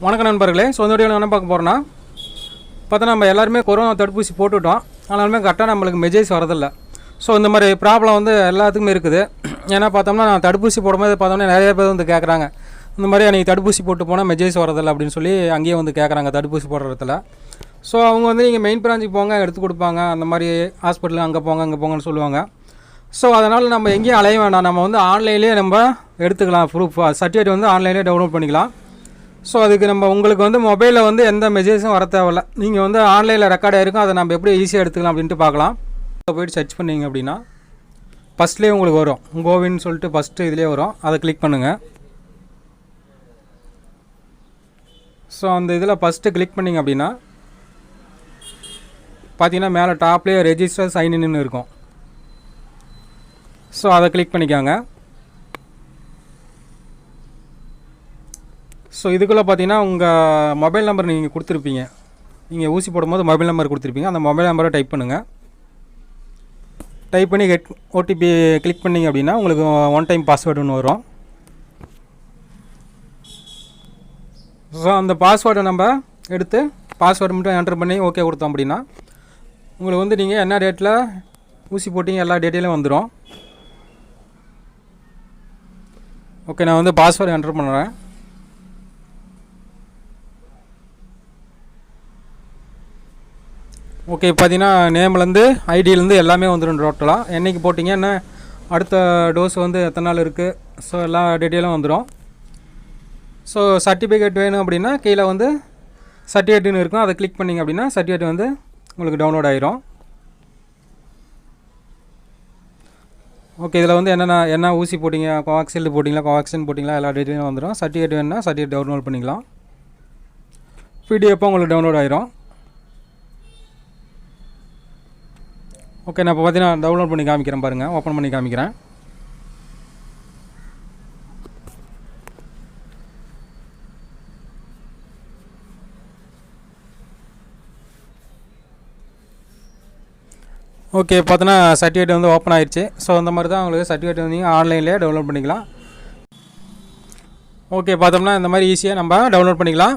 வணக்கம் நண்பர்களே. ஸோ இந்த வீடியோவில் என்ன பார்க்க போகிறோன்னா, பார்த்தா நம்ம எல்லாருமே கொரோனா தடுப்பூசி போட்டுவிட்டோம். ஆனாலுமே கரெக்டாக நம்மளுக்கு மெசேஜ் வரதில்லை. ஸோ இந்த மாதிரி ப்ராப்ளம் வந்து எல்லாத்துக்குமே இருக்குது. ஏன்னா பார்த்தோம்னா நான் தடுப்பூசி போடும்போது பார்த்தோம்னா நிறைய பேர் வந்து கேட்குறாங்க, இந்த மாதிரி நீங்கள் தடுப்பூசி போட்டு போனால் மெசேஜ் வரதில்லை அப்படின்னு சொல்லி அங்கேயே வந்து கேட்குறாங்க தடுப்பூசி போடுற இடத்துல. ஸோ அவங்க வந்து நீங்கள் மெயின் பிரான்ச்சுக்கு போங்க, எடுத்து கொடுப்பாங்க, அந்த மாதிரி ஹாஸ்பிட்டல் அங்கே போங்க இங்கே போங்கன்னு சொல்லுவாங்க. ஸோ அதனால் நம்ம எங்கேயும் அலைய வேண்டாம், நம்ம வந்து ஆன்லைன்லேயே நம்ம எடுத்துக்கலாம். ப்ரூஃப் சர்டிஃபிகேட் வந்து ஆன்லைன்லேயே டவுன்லோட் பண்ணிக்கலாம். ஸோ அதுக்கு நம்ம உங்களுக்கு வந்து மொபைலில் வந்து எந்த மெசேஜும் வர தேவையில்ல. நீங்கள் வந்து ஆன்லைனில் ரெக்கார்ட் ஆகிருக்கும், அதை நம்ம எப்படி ஈஸியாக எடுத்துக்கலாம் அப்படின்ட்டு பார்க்கலாம். போய்ட்டு சர்ச் பண்ணிங்க அப்படின்னா ஃபஸ்ட்லேயே உங்களுக்கு வரும், கோவின்னு சொல்லிட்டு ஃபஸ்ட்டு இதிலே வரும், அதை கிளிக் பண்ணுங்கள். ஸோ அந்த இதில் ஃபஸ்ட்டு கிளிக் பண்ணிங்க அப்படின்னா பார்த்தீங்கன்னா மேலே டாப்லேயே ரெஜிஸ்டர் சைன்இன்னு இருக்கும். ஸோ அதை கிளிக் பண்ணிக்காங்க. ஸோ இதுக்குள்ளே பார்த்தீங்கன்னா உங்கள் மொபைல் நம்பர் நீங்கள் கொடுத்துருப்பீங்க, நீங்கள் ஊசி போடும்போது மொபைல் நம்பர் கொடுத்துருப்பீங்க, அந்த மொபைல் நம்பரை டைப் பண்ணுங்கள். டைப் பண்ணி ஓடிபி கிளிக் பண்ணிங்க அப்படின்னா உங்களுக்கு ஒன் டைம் பாஸ்வேர்டு ஒன்று வரும். ஸோ அந்த பாஸ்வேர்டை நம்ம எடுத்து பாஸ்வேர்டு மட்டும் என்டர் பண்ணி ஓகே கொடுத்தோம் அப்படின்னா உங்களுக்கு வந்து நீங்கள் என்ன டேட்டில் ஊசி போட்டிங்க எல்லா டேட்டிலும் வந்துடும். ஓகே, நான் வந்து பாஸ்வேர்டு என்டர் பண்ணுறேன். ஓகே, பார்த்தீங்கன்னா நேம்லேருந்து ஐடியிலேருந்து எல்லாமே வந்துடும் டோட்டலாக. என்றைக்கு போட்டிங்க, என்ன அடுத்த டோஸ் வந்து எத்தனை நாள் இருக்குது, ஸோ எல்லா டீட்டெயிலும் வந்துடும். ஸோ சர்டிஃபிகேட் வேணும் அப்படின்னா கீழே வந்து சர்டிஃபிகேட்டுன்னு இருக்கும், அதை கிளிக் பண்ணிங்க அப்படின்னா சர்டிஃபிகேட் வந்து உங்களுக்கு டவுன்லோட் ஆகிரும். ஓகே, இதில் வந்து என்ன ஊசி போட்டிங்க, கோவாக்சில்டு போட்டிங்களா கோவாக்சின் போட்டிங்களா எல்லா டீட்டெயிலும் வந்துடும். சர்டிஃபிகேட் வேணுன்னா சர்டிஃபிகேட் டவுன்லோட் பண்ணிக்கலாம். பிடிஎஃப்பாக உங்களுக்கு டவுன்லோட் ஆகிரும். ஓகே, நான் இப்போ பார்த்தீங்கன்னா டவுன்லோட் பண்ணி காமிக்கிறேன் பாருங்கள், ஓப்பன் பண்ணி காமிக்கிறேன். ஓகே, பார்த்தோன்னா சர்டிஃபிகேட் வந்து ஓப்பன் ஆயிடுச்சு. ஸோ அந்த மாதிரி தான் உங்களுக்கு சர்டிஃபிகேட் வந்து நீங்கள் ஆன்லைன்லேயே டவுன்லோட் பண்ணிக்கலாம். ஓகே, பார்த்தோம்னா இந்த மாதிரி ஈஸியாக நம்ம டவுன்லோட் பண்ணிக்கலாம்.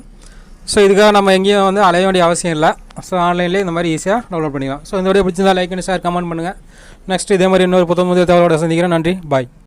ஸோ இதுக்காக நம்ம எங்கேயும் வந்து அலைய வேண்டிய அவசியம் இல்லை. ஸோ ஆன்லைன்லேயே இந்த மாதிரி ஈஸியாக டவுன்லோட் பண்ணிக்கலாம். ஸோ இந்த வீடியோ பிடிச்சிருந்தா லைக் பண்ணி ஷேர் கமெண்ட் பண்ணுங்கள். நெக்ஸ்ட் இதே மாதிரி இன்னொரு புத்தகம் தகவலோட சந்திக்கிறேன். நன்றி, பாய்.